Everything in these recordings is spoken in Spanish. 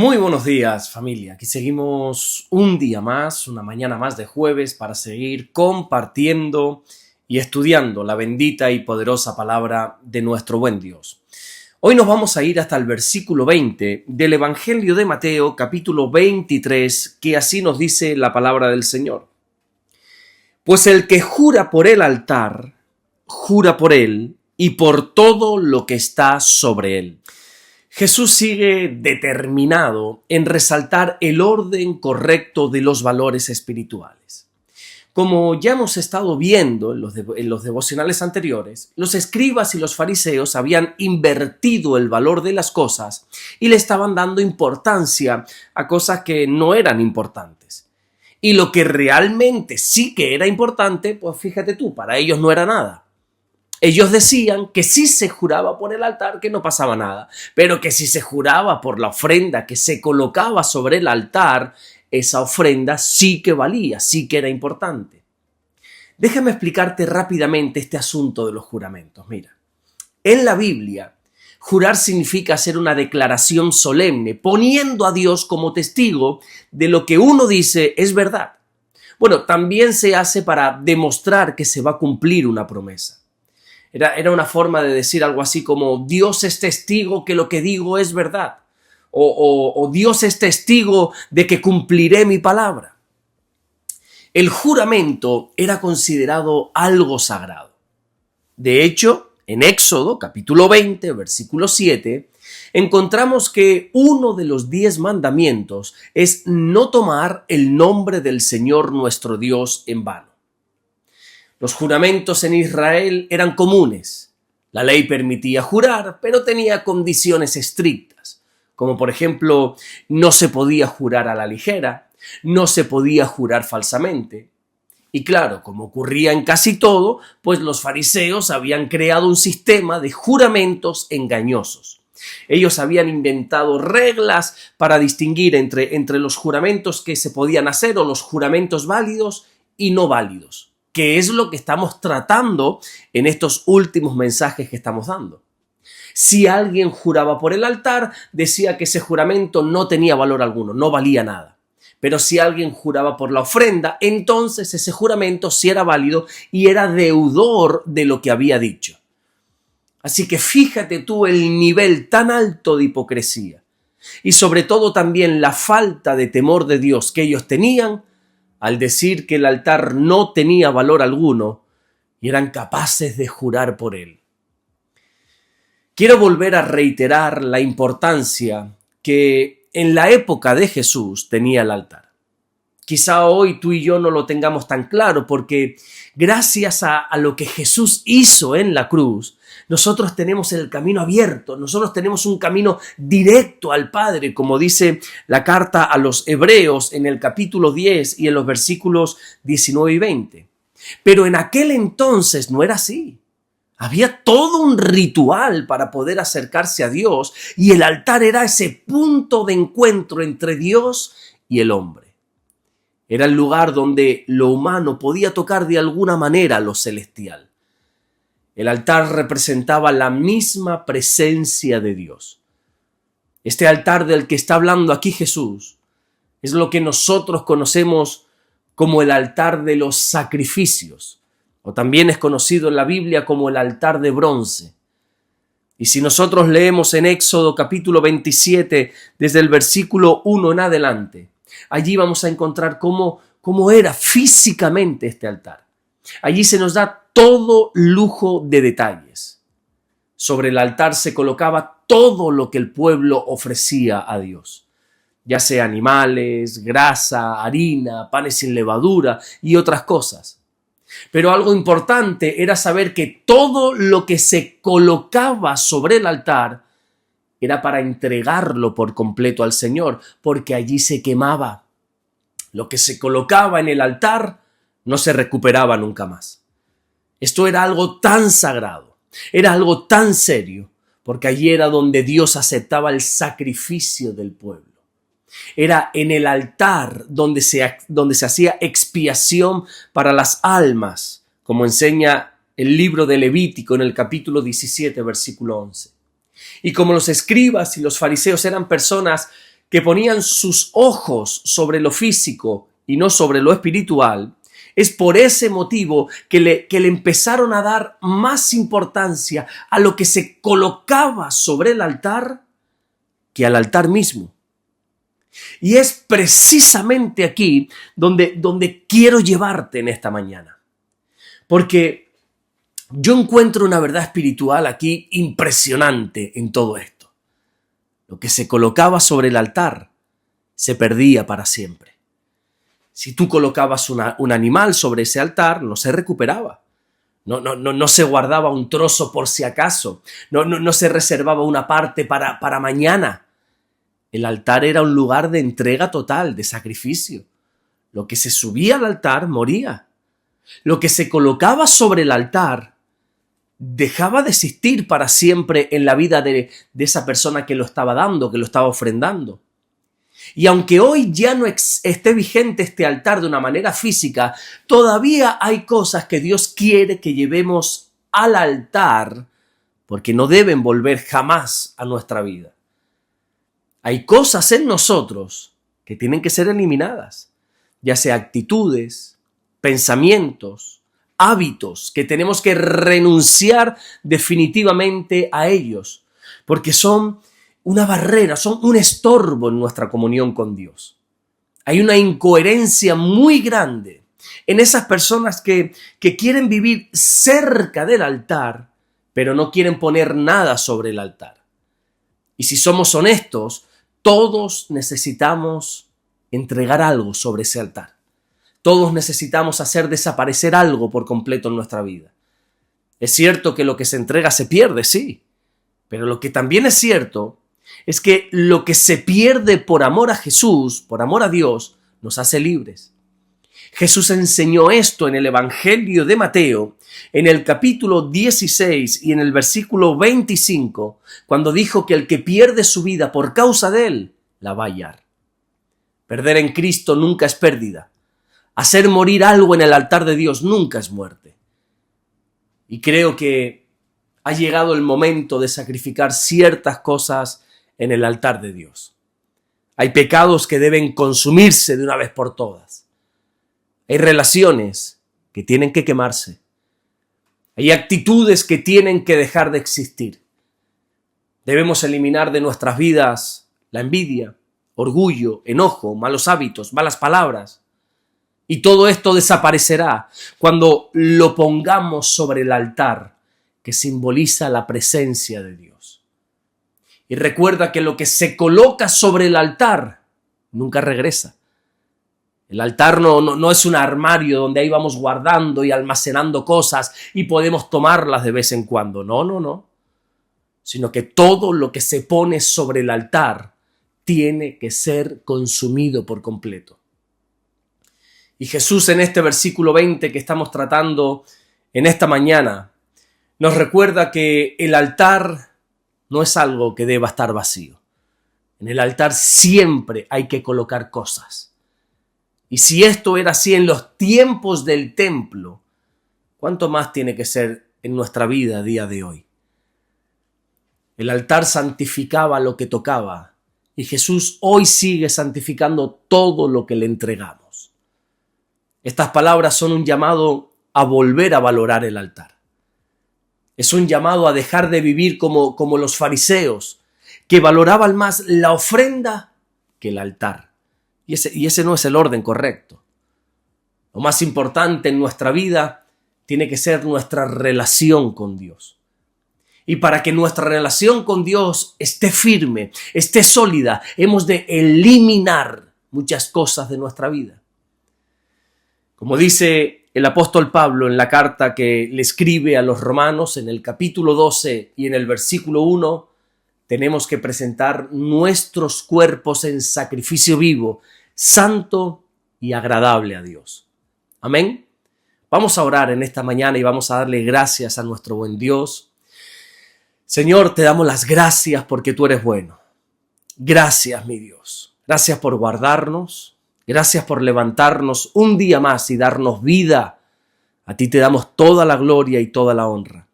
Muy buenos días, familia. Aquí seguimos un día más, una mañana más de jueves para seguir compartiendo y estudiando la bendita y poderosa palabra de nuestro buen Dios. Hoy nos vamos a ir hasta el versículo 20 del Evangelio de Mateo, capítulo 23, que así nos dice la palabra del Señor. Pues el que jura por el altar, jura por él y por todo lo que está sobre él. Jesús sigue determinado en resaltar el orden correcto de los valores espirituales. Como ya hemos estado viendo en los devocionales anteriores, los escribas y los fariseos habían invertido el valor de las cosas y le estaban dando importancia a cosas que no eran importantes. Y lo que realmente sí que era importante, pues fíjate tú, para ellos no era nada. Ellos decían que si se juraba por el altar que no pasaba nada, pero que si se juraba por la ofrenda que se colocaba sobre el altar, esa ofrenda sí que valía, sí que era importante. Déjame explicarte rápidamente este asunto de los juramentos. Mira, en la Biblia, jurar significa hacer una declaración solemne, poniendo a Dios como testigo de lo que uno dice es verdad. Bueno, también se hace para demostrar que se va a cumplir una promesa. Era una forma de decir algo así como Dios es testigo que lo que digo es verdad. O Dios es testigo de que cumpliré mi palabra. El juramento era considerado algo sagrado. De hecho, en Éxodo, capítulo 20, versículo 7, encontramos que uno de los 10 mandamientos es no tomar el nombre del Señor nuestro Dios en vano. Los juramentos en Israel eran comunes. La ley permitía jurar, pero tenía condiciones estrictas, como por ejemplo, no se podía jurar a la ligera, no se podía jurar falsamente. Y claro, como ocurría en casi todo, pues los fariseos habían creado un sistema de juramentos engañosos. Ellos habían inventado reglas para distinguir entre los juramentos que se podían hacer o los juramentos válidos y no válidos, que es lo que estamos tratando en estos últimos mensajes que estamos dando. Si alguien juraba por el altar, decía que ese juramento no tenía valor alguno, no valía nada. Pero si alguien juraba por la ofrenda, entonces ese juramento sí era válido y era deudor de lo que había dicho. Así que fíjate tú el nivel tan alto de hipocresía y sobre todo también la falta de temor de Dios que ellos tenían al decir que el altar no tenía valor alguno y eran capaces de jurar por él. Quiero volver a reiterar la importancia que en la época de Jesús tenía el altar. Quizá hoy tú y yo no lo tengamos tan claro porque gracias a lo que Jesús hizo en la cruz, nosotros tenemos el camino abierto, nosotros tenemos un camino directo al Padre, como dice la carta a los Hebreos en el capítulo 10 y en los versículos 19 y 20. Pero en aquel entonces no era así. Había todo un ritual para poder acercarse a Dios y el altar era ese punto de encuentro entre Dios y el hombre. Era el lugar donde lo humano podía tocar de alguna manera lo celestial. El altar representaba la misma presencia de Dios. Este altar del que está hablando aquí Jesús es lo que nosotros conocemos como el altar de los sacrificios, o también es conocido en la Biblia como el altar de bronce. Y si nosotros leemos en Éxodo capítulo 27, desde el versículo 1 en adelante, allí vamos a encontrar cómo era físicamente este altar. Allí se nos da todo lujo de detalles. Sobre el altar se colocaba todo lo que el pueblo ofrecía a Dios, ya sea animales, grasa, harina, panes sin levadura y otras cosas. Pero algo importante era saber que todo lo que se colocaba sobre el altar era para entregarlo por completo al Señor, porque allí se quemaba. Lo que se colocaba en el altar no se recuperaba nunca más. Esto era algo tan sagrado, era algo tan serio, porque allí era donde Dios aceptaba el sacrificio del pueblo. Era en el altar donde se hacía expiación para las almas, como enseña el libro de Levítico en el capítulo 17, versículo 11. Y como los escribas y los fariseos eran personas que ponían sus ojos sobre lo físico y no sobre lo espiritual, es por ese motivo que le empezaron a dar más importancia a lo que se colocaba sobre el altar que al altar mismo. Y es precisamente aquí donde quiero llevarte en esta mañana. Porque yo encuentro una verdad espiritual aquí impresionante en todo esto. Lo que se colocaba sobre el altar se perdía para siempre. Si tú colocabas un animal sobre ese altar, no se recuperaba. No se guardaba un trozo por si acaso. No se reservaba una parte para mañana. El altar era un lugar de entrega total, de sacrificio. Lo que se subía al altar moría. Lo que se colocaba sobre el altar dejaba de existir para siempre en la vida de esa persona que lo estaba dando, que lo estaba ofrendando. Y aunque hoy ya no esté vigente este altar de una manera física, todavía hay cosas que Dios quiere que llevemos al altar porque no deben volver jamás a nuestra vida. Hay cosas en nosotros que tienen que ser eliminadas, ya sea actitudes, pensamientos, hábitos, que tenemos que renunciar definitivamente a ellos, porque son una barrera, son un estorbo en nuestra comunión con Dios. Hay una incoherencia muy grande en esas personas que quieren vivir cerca del altar, pero no quieren poner nada sobre el altar. Y si somos honestos, todos necesitamos entregar algo sobre ese altar. Todos necesitamos hacer desaparecer algo por completo en nuestra vida. Es cierto que lo que se entrega se pierde, sí, pero lo que también es cierto es que lo que se pierde por amor a Jesús, por amor a Dios, nos hace libres. Jesús enseñó esto en el Evangelio de Mateo, en el capítulo 16 y en el versículo 25, cuando dijo que el que pierde su vida por causa de él, la va a hallar. Perder en Cristo nunca es pérdida. Hacer morir algo en el altar de Dios nunca es muerte. Y creo que ha llegado el momento de sacrificar ciertas cosas en el altar de Dios. Hay pecados que deben consumirse de una vez por todas. Hay relaciones que tienen que quemarse. Hay actitudes que tienen que dejar de existir. Debemos eliminar de nuestras vidas la envidia, orgullo, enojo, malos hábitos, malas palabras. Y todo esto desaparecerá cuando lo pongamos sobre el altar que simboliza la presencia de Dios. Y recuerda que lo que se coloca sobre el altar nunca regresa. El altar no es un armario donde ahí vamos guardando y almacenando cosas y podemos tomarlas de vez en cuando. No. Sino que todo lo que se pone sobre el altar tiene que ser consumido por completo. Y Jesús en este versículo 20 que estamos tratando en esta mañana nos recuerda que el altar no es algo que deba estar vacío. En el altar siempre hay que colocar cosas. Y si esto era así en los tiempos del templo, ¿cuánto más tiene que ser en nuestra vida a día de hoy? El altar santificaba lo que tocaba y Jesús hoy sigue santificando todo lo que le entregamos. Estas palabras son un llamado a volver a valorar el altar. Es un llamado a dejar de vivir como los fariseos, que valoraban más la ofrenda que el altar. Y ese no es el orden correcto. Lo más importante en nuestra vida tiene que ser nuestra relación con Dios. Y para que nuestra relación con Dios esté firme, esté sólida, hemos de eliminar muchas cosas de nuestra vida. Como dice el apóstol Pablo en la carta que le escribe a los romanos en el capítulo 12 y en el versículo 1, tenemos que presentar nuestros cuerpos en sacrificio vivo, santo y agradable a Dios. Amén. Vamos a orar en esta mañana y vamos a darle gracias a nuestro buen Dios. Señor, te damos las gracias porque tú eres bueno. Gracias, mi Dios. Gracias por guardarnos. Gracias por levantarnos un día más y darnos vida. A ti te damos toda la gloria y toda la honra.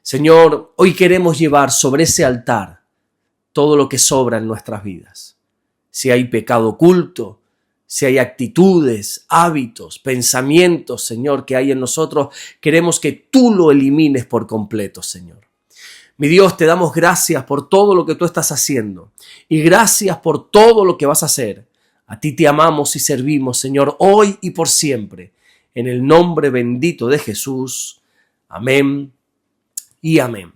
Señor, hoy queremos llevar sobre ese altar todo lo que sobra en nuestras vidas. si hay pecado oculto, si hay actitudes, hábitos, pensamientos, Señor, que hay en nosotros, queremos que tú lo elimines por completo, Señor. Mi Dios, te damos gracias por todo lo que tú estás haciendo y gracias por todo lo que vas a hacer. A ti te amamos y servimos, Señor, hoy y por siempre. En el nombre bendito de Jesús. Amén y amén.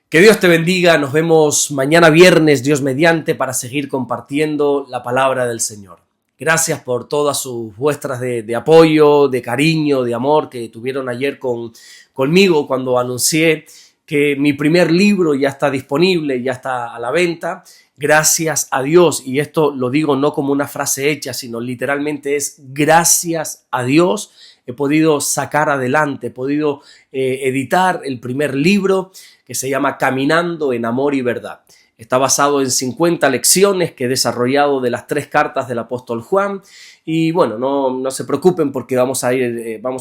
Que Dios te bendiga. Nos vemos mañana viernes, Dios mediante, para seguir compartiendo la palabra del Señor. Gracias por todas sus muestras de apoyo, de cariño, de amor que tuvieron ayer conmigo cuando anuncié que mi primer libro ya está disponible, ya está a la venta. Gracias a Dios, y esto lo digo no como una frase hecha, sino literalmente es gracias a Dios, he podido sacar adelante, he podido editar el primer libro que se llama Caminando en Amor y Verdad. Está basado en 50 lecciones que he desarrollado de las 3 cartas del apóstol Juan. Y bueno, no se preocupen porque vamos a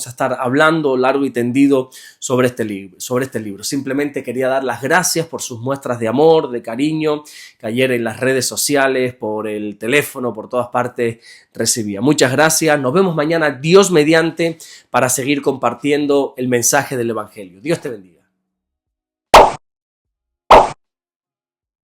estar hablando largo y tendido sobre este libro. Simplemente quería dar las gracias por sus muestras de amor, de cariño, que ayer en las redes sociales, por el teléfono, por todas partes recibía. Muchas gracias. Nos vemos mañana, Dios mediante, para seguir compartiendo el mensaje del Evangelio. Dios te bendiga.